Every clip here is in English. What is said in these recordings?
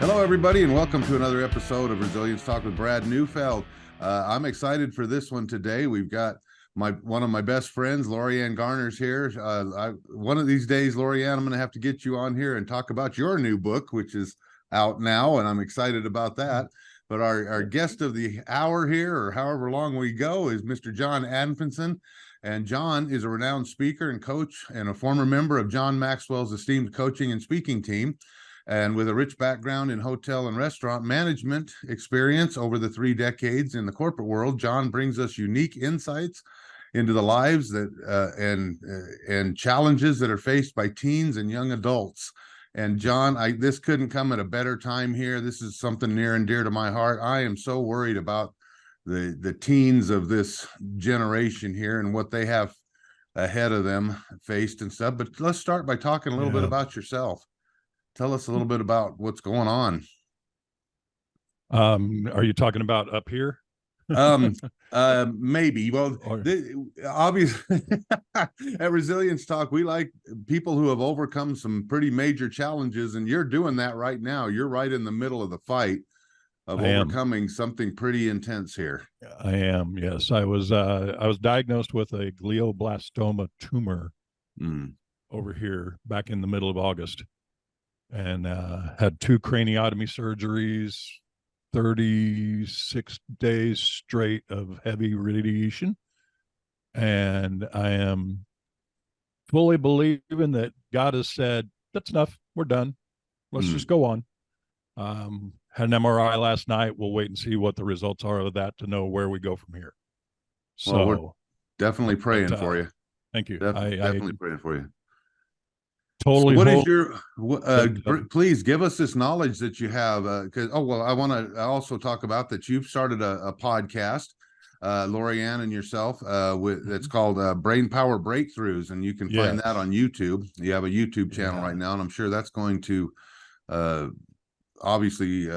Hello, everybody, and welcome to another episode of Resilience Talk with Brad Neufeld. I'm excited for this one today. We've got one of my best friends, LoriAnn Garner's here. One of these days, LoriAnn, I'm going to have to get you on here and talk about your new book, which is out now, and I'm excited about that. But our guest of the hour here, or however long we go, is Mr. Jon Anfinson. And Jon is a renowned speaker and coach and a former member of John Maxwell's esteemed coaching and speaking team. And with a rich background in hotel and restaurant management experience over the 3 decades in the corporate world, Jon brings us unique insights into the lives that and challenges that are faced by teens and young adults. And Jon, this couldn't come at a better time here. This is something near and dear to my heart. I am so worried about the teens of this generation here and what they have ahead of them faced and stuff. But let's start by talking a little bit about yourself. Tell us a little bit about what's going on. Are you talking about up here? Maybe. Well, obviously at Resilience Talk, we like people who have overcome some pretty major challenges, and you're doing that right now. You're right in the middle of the fight of overcoming something pretty intense here. I am. Yes, I was diagnosed with a glioblastoma tumor over here back in the middle of August. And had 2 craniotomy surgeries, 36 days straight of heavy radiation. And I am fully believing that God has said, that's enough. We're done. Let's just go on. Had an MRI last night. We'll wait and see what the results are of that to know where we go from here. So well, we're definitely praying for you. Thank you. Definitely praying for you. Totally. So what is your please give us this knowledge that you have, because I want to also talk about that you've started a podcast, LoriAnn and yourself, that's called Brainpower Breakthroughs, and you can find that on YouTube. You have a YouTube channel right now, and I'm sure that's going to obviously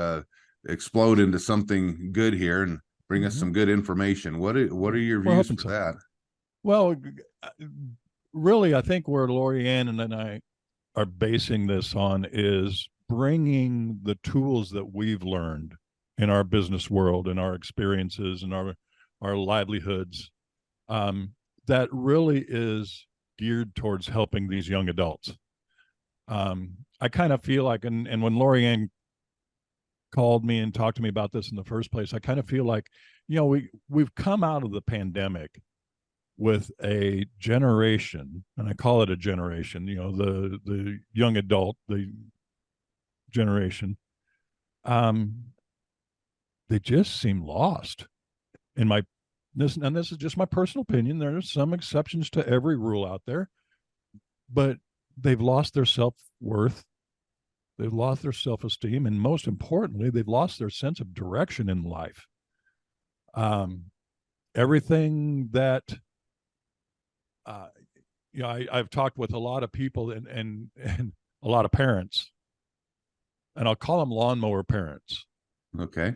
explode into something good here and bring us some good information. What are your views for that? Well, really, I think where LoriAnn and I are basing this on is bringing the tools that we've learned in our business world and our experiences and our livelihoods, that really is geared towards helping these young adults. I kind of feel like, and when LoriAnn called me and talked to me about this in the first place, I kind of feel like, we've come out of the pandemic with a generation, and I call it a generation, the young adult, the generation, they just seem lost. And this is just my personal opinion. There are some exceptions to every rule out there, but they've lost their self-worth. They've lost their self-esteem. And most importantly, they've lost their sense of direction in life. Everything that, I've talked with a lot of people and a lot of parents, and I'll call them lawnmower parents. Okay.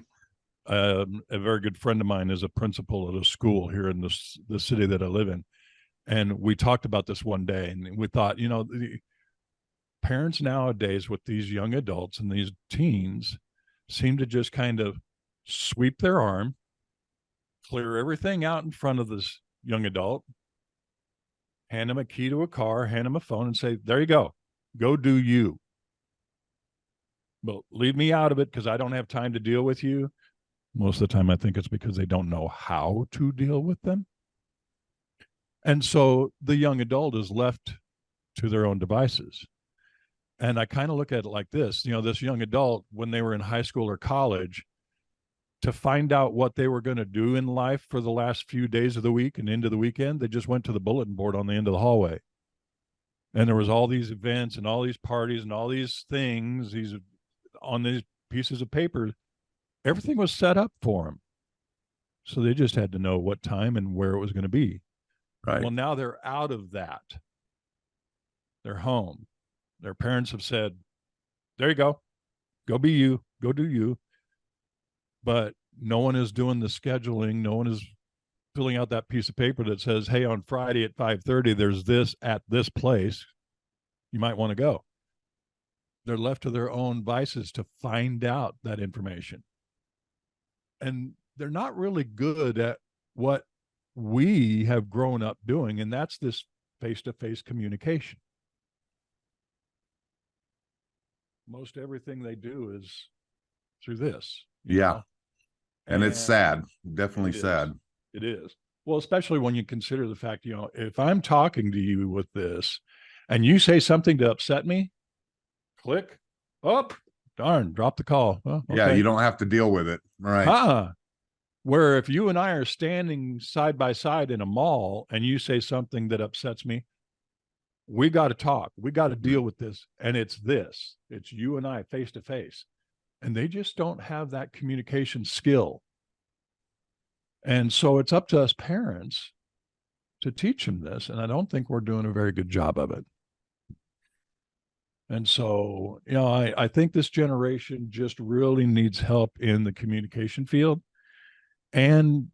A very good friend of mine is a principal at a school here in the city that I live in. And we talked about this one day, and we thought, the parents nowadays with these young adults and these teens seem to just kind of sweep their arm, clear everything out in front of this young adult, hand him a key to a car, hand him a phone, and say, there you go do you. But leave me out of it because I don't have time to deal with you. Most of the time, I think it's because they don't know how to deal with them. And so the young adult is left to their own devices. And I kind of look at it like this, this young adult, when they were in high school or college, to find out what they were going to do in life for the last few days of the week and into the weekend, they just went to the bulletin board on the end of the hallway. And there was all these events and all these parties and all these things, on these pieces of paper. Everything was set up for them. So they just had to know what time and where it was going to be. Right. Well, now they're out of that. They're home. Their parents have said, there you go be you, go do you. But no one is doing the scheduling. No one is filling out that piece of paper that says, hey, on Friday at 5:30, there's this at this place. You might want to go. They're left to their own vices to find out that information. And they're not really good at what we have grown up doing, and that's this face-to-face communication. Most everything they do is through this. Yeah. And it's sad, definitely sad. It is. Well, especially when you consider the fact, if I'm talking to you with this and you say something to upset me, click, up, darn, drop the call. Oh, okay. Yeah, you don't have to deal with it. Right. Where if you and I are standing side by side in a mall and you say something that upsets me, we got to talk. We got to deal with this. And it's you and I face to face. And they just don't have that communication skill. And so it's up to us parents to teach them this. And I don't think we're doing a very good job of it. And so, I think this generation just really needs help in the communication field. And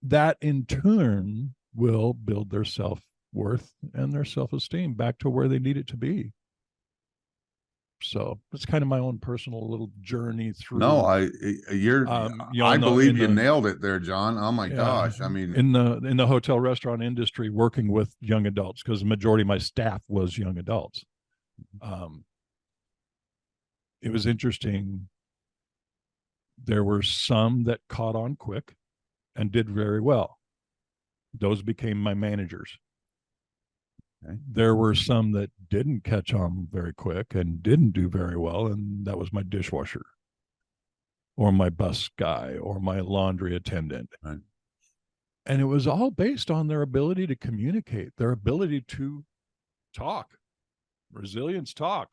that in turn will build their self-worth and their self-esteem back to where they need it to be. So it's kind of my own personal little journey through. No, I believe you nailed it there, Jon. Oh my gosh. I mean, in the hotel restaurant industry, working with young adults, because the majority of my staff was young adults. It was interesting. There were some that caught on quick and did very well. Those became my managers. Okay. There were some that didn't catch on very quick and didn't do very well, and that was my dishwasher or my bus guy or my laundry attendant. Right. And it was all based on their ability to communicate, their ability to talk. Resilience talk.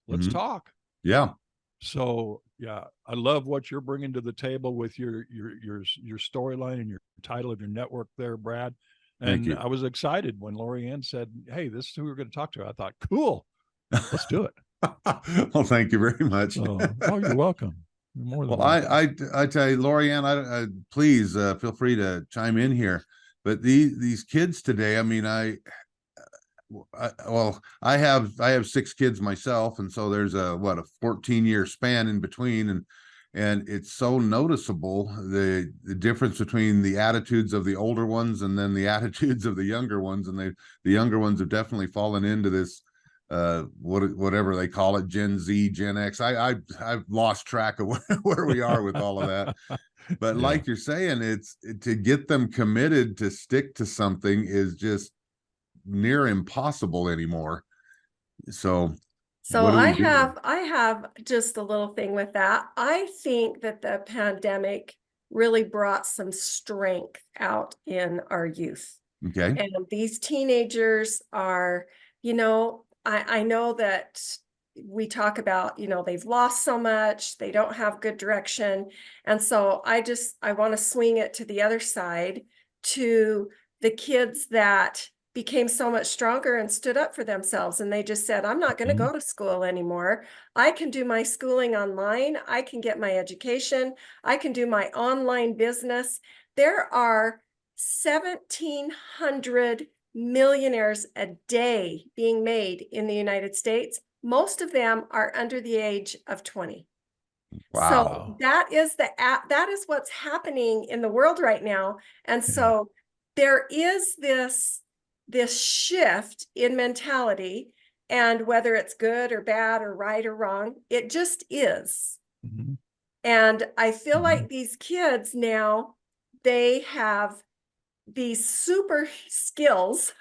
Let's talk. Yeah. So yeah, I love what you're bringing to the table with your storyline and your title of your network there, Brad. And I was excited when LoriAnn said, "Hey, this is who we're going to talk to." I thought, cool, let's do it. Well, thank you very much. Oh, you're welcome. You're more than welcome. I tell you, LoriAnn, please feel free to chime in here. But these kids today, I mean, I have 6 kids myself, and so there's a 14-year span in between, and it's so noticeable the difference between the attitudes of the older ones and then the attitudes of the younger ones, and the younger ones have definitely fallen into this whatever they call it, Gen Z, Gen X. I've lost track of where we are with all of that. But like you're saying, it's to get them committed to stick to something is just near impossible anymore. So I have just a little thing with that. I think that the pandemic really brought some strength out in our youth. Okay. And these teenagers are, I know that we talk about, they've lost so much, they don't have good direction. And so I want to swing it to the other side, to the kids that became so much stronger and stood up for themselves. And they just said, I'm not going to go to school anymore. I can do my schooling online. I can get my education. I can do my online business. There are 1,700 millionaires a day being made in the United States. Most of them are under the age of 20. Wow. So that is what's happening in the world right now. And so there is this shift in mentality, and whether it's good or bad or right or wrong, it just is. And I feel like these kids now, they have these super skills,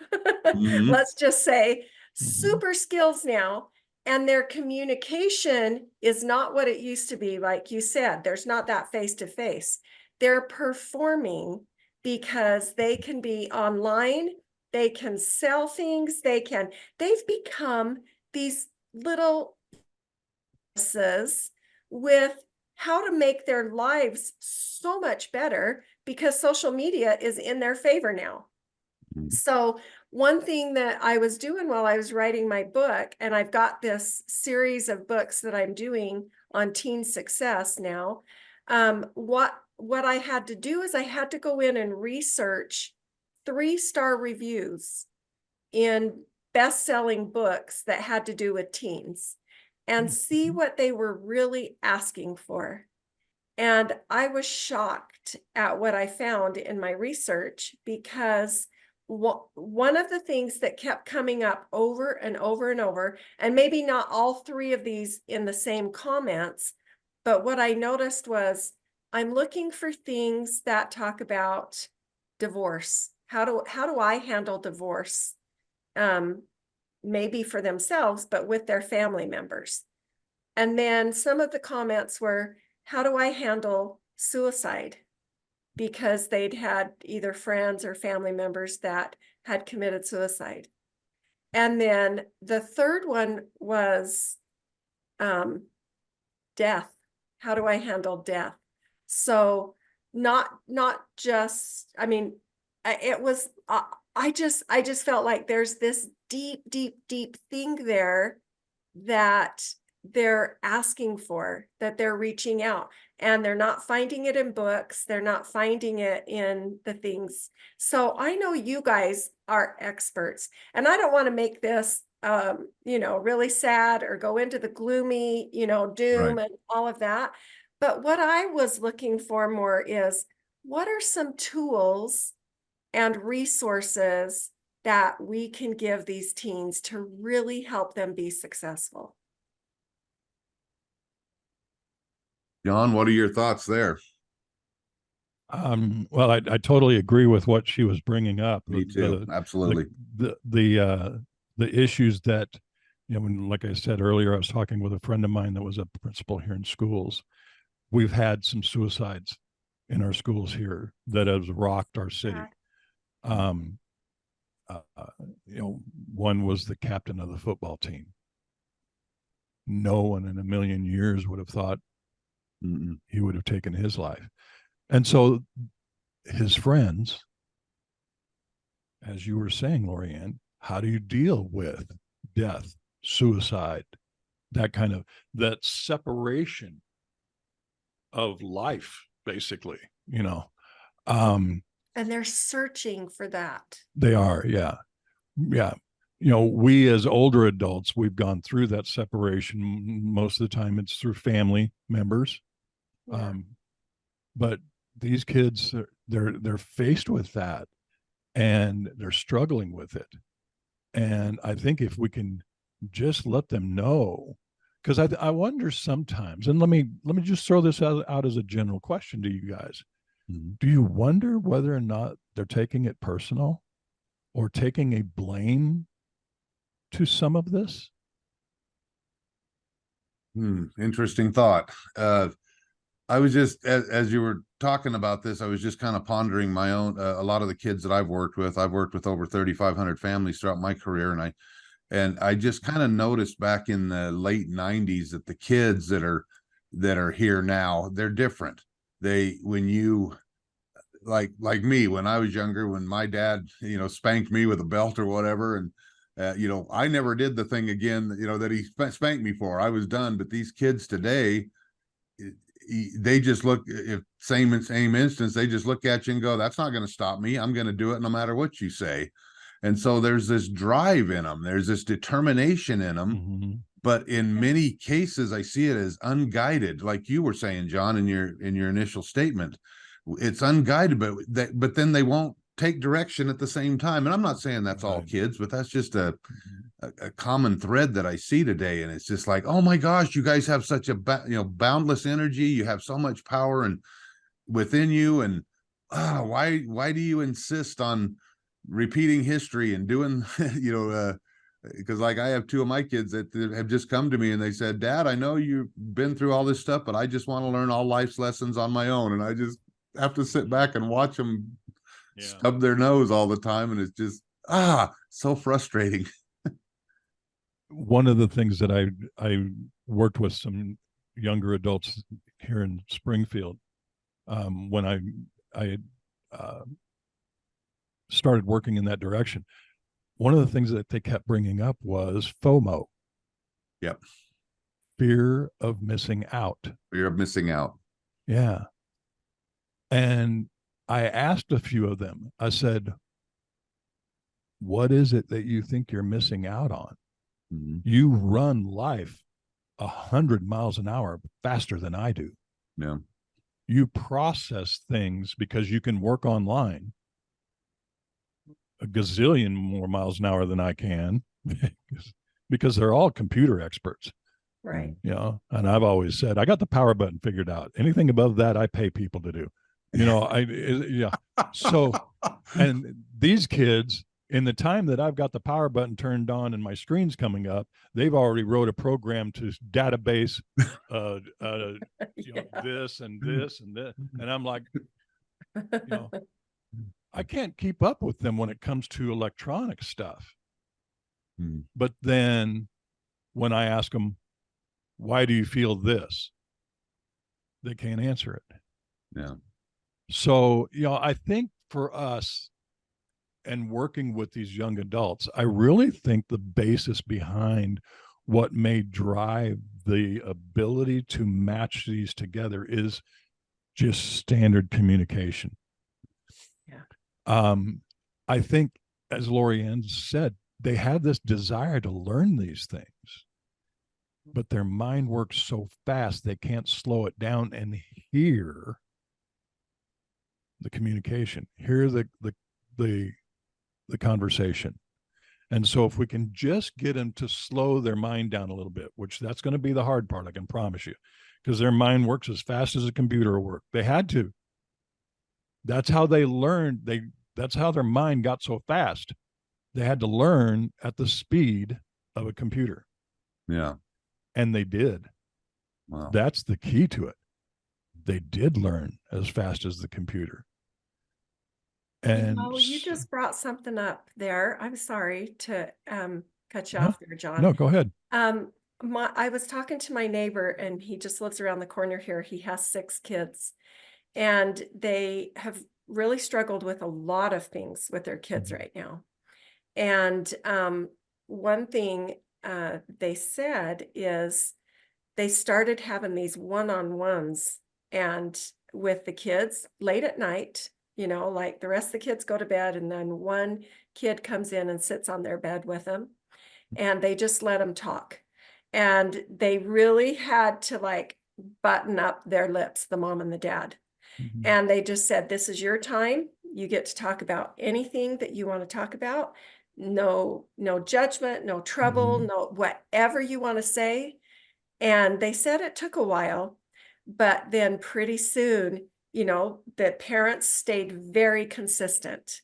let's just say super skills now, and their communication is not what it used to be. Like you said, there's not that face-to-face. They're performing because they can be online, they can sell things, they've become these little with how to make their lives so much better, because social media is in their favor now. So one thing that I was doing while I was writing my book, and I've got this series of books that I'm doing on teen success now, what I had to do is I had to go in and research 3-star reviews in best-selling books that had to do with teens. and see what they were really asking for. And I was shocked at what I found in my research, because one of the things that kept coming up over and over and over, and maybe not all three of these in the same comments, but what I noticed was, I'm looking for things that talk about divorce. How do I handle divorce? Maybe for themselves, but with their family members. And then some of the comments were, how do I handle suicide? Because they'd had either friends or family members that had committed suicide. And then the third one was death. How do I handle death? So not just, I mean, it was, I just felt like there's this deep thing there that they're asking for, that they're reaching out, and they're not finding it in books. They're not finding it in the things. So I know you guys are experts, and I don't want to make this, really sad or go into the gloomy, doom and all of that. But what I was looking for more is, what are some tools and resources that we can give these teens to really help them be successful? Jon, what are your thoughts there? Well, I totally agree with what she was bringing up. Me too. Absolutely. The issues that, like I said earlier, I was talking with a friend of mine that was a principal here in schools. We've had some suicides in our schools here that has rocked our city. One was the captain of the football team. No one in a million years would have thought he would have taken his life. And so his friends, as you were saying, LoriAnn, how do you deal with death, suicide, that separation of life, basically, and they're searching for that. They are. Yeah. We as older adults, we've gone through that separation. Most of the time it's through family members. But these kids, they're faced with that, and they're struggling with it. And I think if we can just let them know, because I wonder sometimes, and let me just throw this out as a general question to you guys. Do you wonder whether or not they're taking it personal or taking a blame to some of this? Interesting thought. I was just, as you were talking about this, I was just kind of pondering my own, a lot of the kids that I've worked with over 3,500 families throughout my career. And I just kind of noticed back in the late 90s that the kids that are here now, they're different. When you, like me, when I was younger, when my dad, spanked me with a belt or whatever, and I never did the thing again, that he spanked me for. I was done. But these kids today, they just look, if same instance, they just look at you and go, that's not going to stop me. I'm going to do it no matter what you say. And so there's this drive in them. There's this determination in them. But in many cases, I see it as unguided, like you were saying, Jon, in your initial statement. It's unguided, but then they won't take direction at the same time. And I'm not saying that's all kids, but that's just a common thread that I see today. And it's just like, oh my gosh, you guys have such a boundless energy. You have so much power and within you. And why do you insist on repeating history and doing, because like I have two of my kids that have just come to me and they said, Dad, I know you've been through all this stuff, but I just want to learn all life's lessons on my own. And I just have to sit back and watch them stub their nose all the time. And it's just, so frustrating. One of the things that I worked with some younger adults here in Springfield, when I started working in that direction, one of the things that they kept bringing up was FOMO. Yep. Fear of missing out. Fear of missing out. Yeah. And I asked a few of them, I said, what is it that you think you're missing out on? You run life 100 miles an hour faster than I do. Yeah. You process things because you can work online a gazillion more miles an hour than I can because they're all computer experts. Right. You know, and I've always said, I got the power button figured out. Anything above that, I pay people to do. You know, yeah. So, and these kids, in the time that I've got the power button turned on and my screen's coming up, they've already wrote a program to database, you know, this and this and this. And I'm like, you know, I can't keep up with them when it comes to electronic stuff. But then when I ask them, why do you feel this? They can't answer it. Yeah. So, you know, I think for us and working with these young adults, I really think the basis behind what may drive the ability to match these together is just standard communication. Yeah. I think, as LoriAnn said, they have this desire to learn these things, but their mind works so fast they can't slow it down and hear the communication, hear the conversation. And so if we can just get them to slow their mind down a little bit, which that's going to be the hard part, I can promise you, because their mind works as fast as a computer will work. They had to. That's how they learned. That's how their mind got so fast. They had to learn at the speed of a computer. Yeah. And they did. Wow. That's the key to it. They did learn as fast as the computer. And you just brought something up there. I'm sorry to cut you off there, Jon. No, go ahead. I was talking to my neighbor, and he just lives around the corner here. He has 6 kids, and they have really struggled with a lot of things with their kids right now. And one thing they said is they started having these one-on-ones and with the kids late at night, you know, like the rest of the kids go to bed, and then one kid comes in and sits on their bed with them, and they just let them talk. And they really had to like button up their lips, the mom and the dad. And they just said, this is your time. You get to talk about anything that you want to talk about. No judgment, no trouble, no whatever you want to say. And they said it took a while, but then pretty soon, you know, the parents stayed very consistent,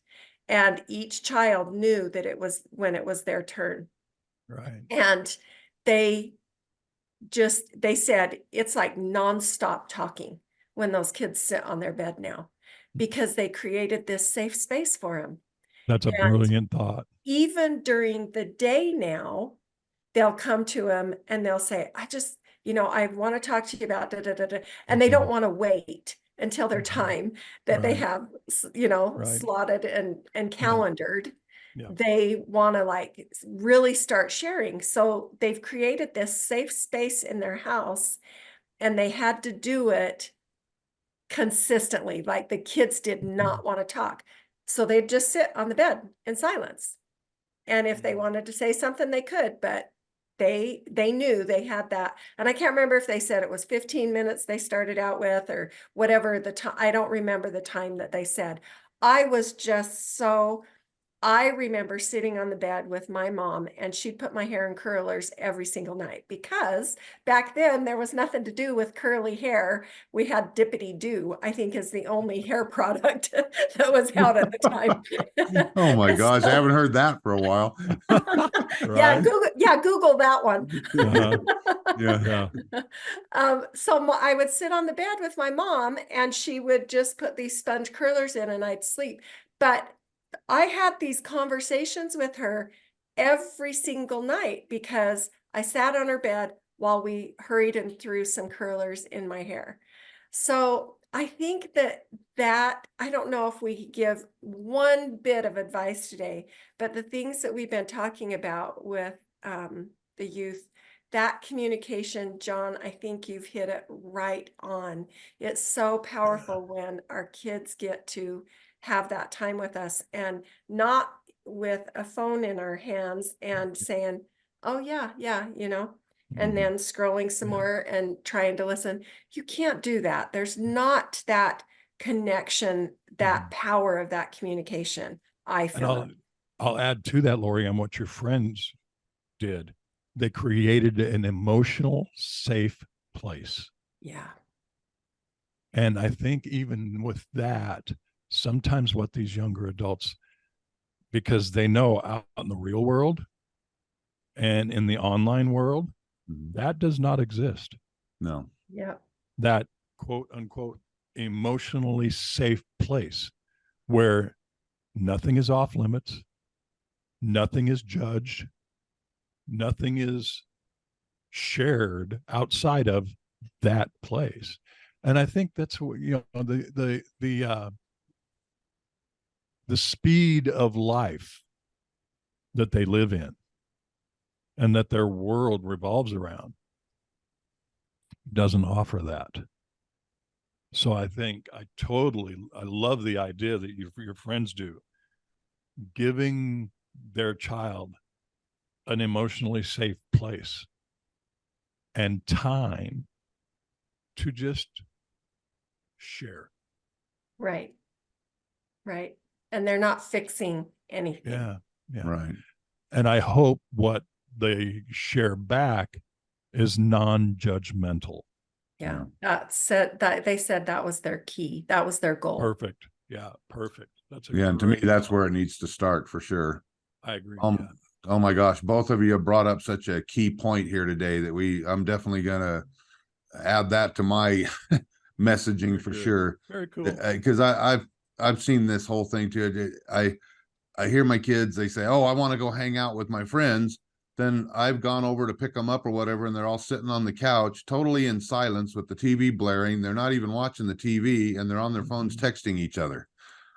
and each child knew that it was when it was their turn. Right. And they said it's like nonstop talking when those kids sit on their bed now, because they created this safe space for them. That's a brilliant thought. Even during the day now, they'll come to him and they'll say, I just, you know, I want to talk to you about da, da, da, da. And they don't want to wait until their time that they have, you know, slotted and calendared. They want to like really start sharing. So they've created this safe space in their house, and they had to do it consistently. Like the kids did not want to talk. So they'd just sit on the bed in silence. And if they wanted to say something, they could, but they knew they had that. And I can't remember if they said it was 15 minutes they started out with or whatever the time. I don't remember the time that they said. I remember sitting on the bed with my mom, and she'd put my hair in curlers every single night, because back then there was nothing to do with curly hair. We had Dippity Doo, I think, is the only hair product that was out at the time. Oh my gosh, I haven't heard that for a while. Google that one. Yeah. So I would sit on the bed with my mom, and she would just put these sponge curlers in, and I'd sleep. But I had these conversations with her every single night because I sat on her bed while we hurried and threw some curlers in my hair. So I think that I don't know if we give one bit of advice today, but the things that we've been talking about with the youth, that communication, Jon, I think you've hit it right on. It's so powerful when our kids get to have that time with us, and not with a phone in our hands and saying, oh yeah, you know, and then scrolling some more and trying to listen. You can't do that. There's not that connection, that power of that communication, I feel. And I'll add to that, LoriAnn, what your friends did. They created an emotional, safe place. Yeah. And I think even with that, sometimes what these younger adults, because they know out in the real world and in the online world, that does not exist. No. Yeah. That quote unquote emotionally safe place where nothing is off limits, nothing is judged, nothing is shared outside of that place. And I think that's what, you know, the speed of life that they live in and that their world revolves around doesn't offer that. So I think I love the idea that your friends do, giving their child an emotionally safe place and time to just share. Right. Right. And they're not fixing anything. Yeah. Yeah. Right. And I hope what they share back is non-judgmental. Yeah. That they said that was their key. That was their goal. Perfect. Yeah. Perfect. That's And to me, that's where it needs to start for sure. I agree. Oh my gosh, both of you have brought up such a key point here today that I'm definitely gonna add that to my messaging for sure. Very cool. Because I've seen this whole thing too. I hear my kids, they say, "Oh, I want to go hang out with my friends." Then I've gone over to pick them up or whatever, and they're all sitting on the couch, totally in silence with the TV blaring. They're not even watching the TV, and they're on their phones texting each other.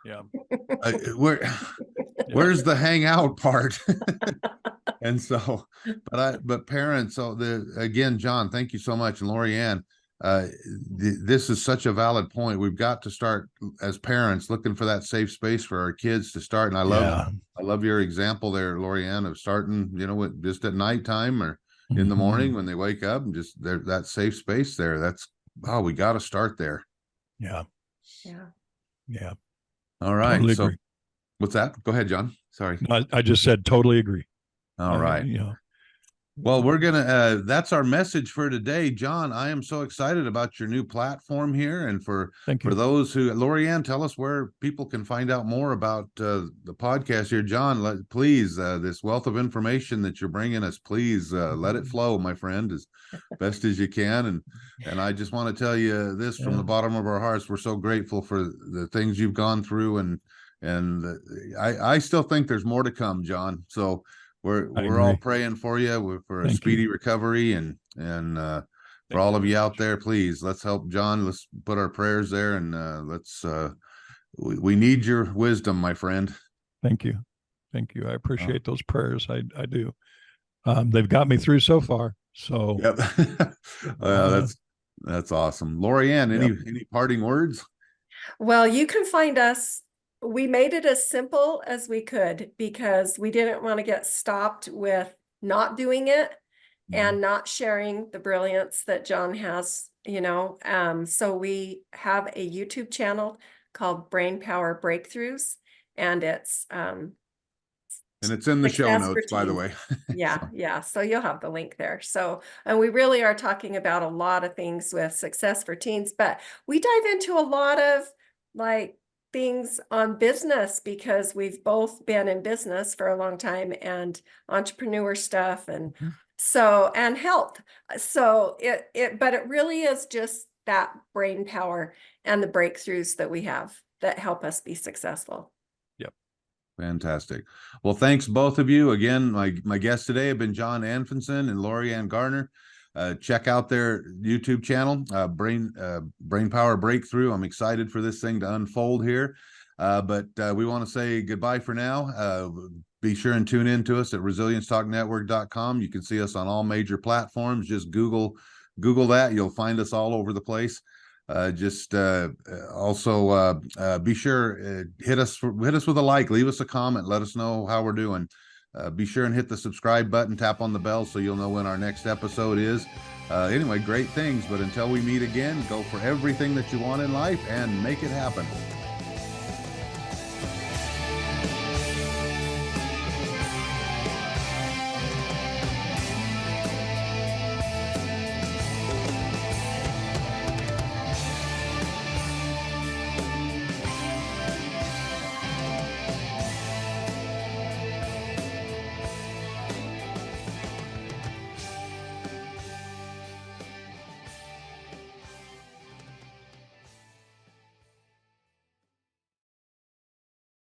Yeah. Where's the hangout part? And so, but parents, so again, Jon, thank you so much. And LoriAnn, this is such a valid point. We've got to start as parents looking for that safe space for our kids to start. And I love your example there, LoriAnn, of starting, you know, just at nighttime or in the morning when they wake up, and just that safe space there. We got to start there. Yeah. Yeah. Yeah. All right. Totally so agree. What's that? Go ahead, Jon. Sorry. I just said totally agree. All right. Well, we're gonna that's our message for today. Jon, I am so excited about your new platform here. And for those who, LoriAnn, tell us where people can find out more about the podcast here. Jon, please, this wealth of information that you're bringing us, please let it flow, my friend, as best as you can. And I just want to tell you this from the bottom of our hearts. We're so grateful for the things you've gone through, and I still think there's more to come, Jon. So we're all praying for you for a speedy recovery, and for all of you out there, please, let's help Jon. Let's put our prayers there, and we need your wisdom, my friend. Thank you. I appreciate those prayers. I do. They've got me through so far. So that's awesome. LoriAnn, any parting words? Well, you can find us. We made it as simple as we could because we didn't want to get stopped with not doing it and not sharing the brilliance that Jon has, you know. So we have a YouTube channel called Brainpower Breakthroughs, and it's in the show notes, by the way. Yeah. So you'll have the link there. So, and we really are talking about a lot of things with success for teens, but we dive into a lot of things on business because we've both been in business for a long time, and entrepreneur stuff, and and health. So but it really is just that brain power and the breakthroughs that we have that help us be successful. Yep. Fantastic. Well, thanks both of you. Again, my guests today have been Jon Anfinson and LoriAnn Garner. Check out their YouTube channel, Brainpower Breakthrough. I'm excited for this thing to unfold here. But we want to say goodbye for now. Be sure and tune in to us at resiliencetalknetwork.com. You can see us on all major platforms. Just Google that. You'll find us all over the place. Also be sure hit us with a like, leave us a comment, let us know how we're doing. Be sure and hit the subscribe button, tap on the bell so you'll know when our next episode is. Anyway, great things. But until we meet again, go for everything that you want in life and make it happen.